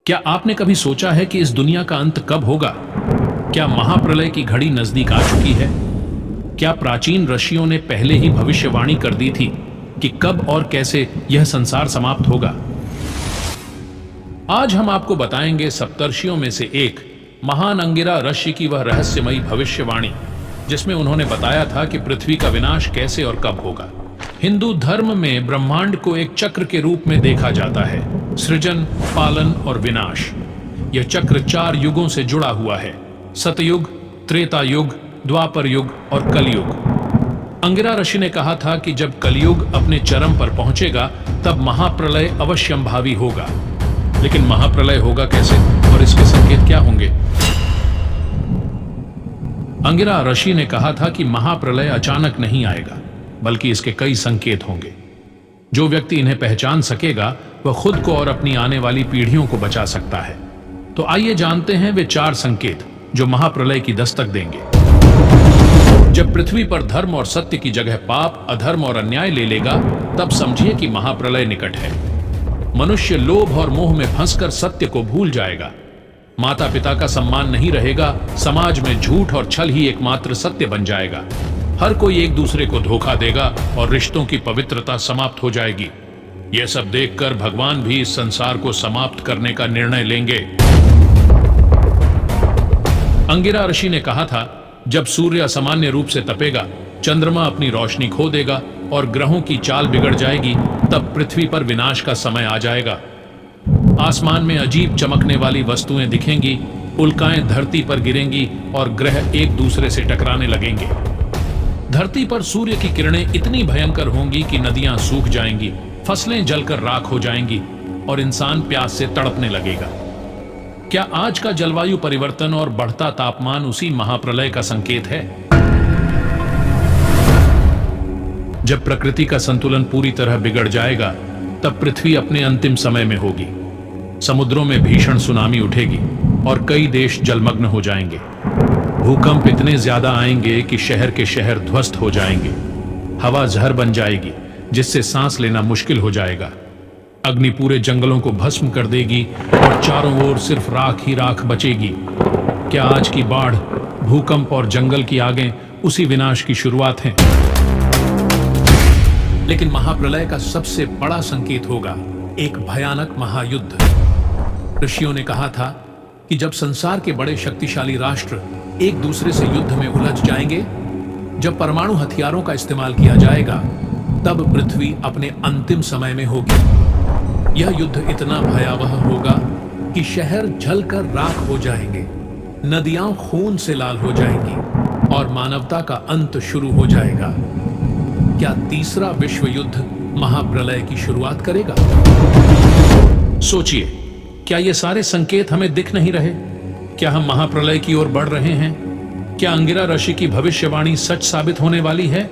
क्या आपने कभी सोचा है कि इस दुनिया का अंत कब होगा? क्या महाप्रलय की घड़ी नजदीक आ चुकी है? क्या प्राचीन ऋषियों ने पहले ही भविष्यवाणी कर दी थी कि कब और कैसे यह संसार समाप्त होगा? आज हम आपको बताएंगे सप्तर्षियों में से एक महान अंगिरा ऋषि की वह रहस्यमयी भविष्यवाणी, जिसमें उन्होंने बताया था कि पृथ्वी का विनाश कैसे और कब होगा। हिंदू धर्म में ब्रह्मांड को एक चक्र के रूप में देखा जाता है, सृजन, पालन और विनाश। यह चक्र 4 युगों से जुड़ा हुआ है, सतयुग, त्रेता युग, द्वापर युग और कलयुग। अंगिरा ऋषि ने कहा था कि जब कलयुग अपने चरम पर पहुंचेगा तब महाप्रलय अवश्यंभावी होगा। लेकिन महाप्रलय होगा कैसे और इसके संकेत क्या होंगे? अंगिरा ऋषि ने कहा था कि महाप्रलय अचानक नहीं आएगा, बल्कि इसके कई संकेत होंगे। जो व्यक्ति इन्हें पहचान सकेगा वह खुद को और अपनी आने वाली पीढ़ियों को बचा सकता है। तो आइए जानते हैं वे 4 संकेत जो महाप्रलय की दस्तक देंगे। जब पृथ्वी पर धर्म और सत्य की जगह पाप, अधर्म और अन्याय ले लेगा, तब समझिए कि महाप्रलय निकट है। मनुष्य लोभ और मोह में फंसकर सत्य को भूल जाएगा। माता पिता का सम्मान नहीं रहेगा, समाज में झूठ और छल ही एकमात्र सत्य बन जाएगा। हर कोई एक दूसरे को धोखा देगा और रिश्तों की पवित्रता समाप्त हो जाएगी। यह सब देखकर भगवान भी इस संसार को समाप्त करने का निर्णय लेंगे। अंगिरा ऋषि ने कहा था, जब सूर्य असामान्य रूप से तपेगा, चंद्रमा अपनी रोशनी खो देगा और ग्रहों की चाल बिगड़ जाएगी, तब पृथ्वी पर विनाश का समय आ जाएगा। आसमान में अजीब चमकने वाली वस्तुएं दिखेंगी, उल्काएं धरती पर गिरेंगी और ग्रह एक दूसरे से टकराने लगेंगे। धरती पर सूर्य की किरणें इतनी भयंकर होंगी कि नदियां सूख जाएंगी, फसलें जलकर राख हो जाएंगी और इंसान प्यास से तड़पने लगेगा। क्या आज का जलवायु परिवर्तन और बढ़ता तापमान उसी महाप्रलय का संकेत है? जब प्रकृति का संतुलन पूरी तरह बिगड़ जाएगा, तब पृथ्वी अपने अंतिम समय में होगी। समुद्रों में भीषण सुनामी उठेगी और कई देश जलमग्न हो जाएंगे। भूकंप इतने ज्यादा आएंगे कि शहर के शहर ध्वस्त हो जाएंगे। हवा जहर बन जाएगी, जिससे सांस लेना मुश्किल हो जाएगा। अग्नि पूरे जंगलों को भस्म कर देगी और चारों ओर सिर्फ राख ही राख बचेगी। क्या आज की बाढ़, भूकंप और जंगल की आगें उसी विनाश की शुरुआत हैं? लेकिन महाप्रलय का सबसे बड़ा संकेत होगा एक भयानक महायुद्ध। ऋषियों ने कहा था कि जब संसार के बड़े शक्तिशाली राष्ट्र एक दूसरे से युद्ध में उलझ जाएंगे, जब परमाणु हथियारों का इस्तेमाल किया जाएगा, तब पृथ्वी अपने अंतिम समय में होगी। यह युद्ध इतना भयावह होगा कि शहर जलकर राख हो जाएंगे, नदियां खून से लाल हो जाएंगी और मानवता का अंत शुरू हो जाएगा। क्या तीसरा विश्व युद्ध महाप्रलय की शुरुआत करेगा? सोचिए, क्या ये सारे संकेत हमें दिख नहीं रहे? क्या हम महाप्रलय की ओर बढ़ रहे हैं? क्या अंगिरा ऋषि की भविष्यवाणी सच साबित होने वाली है?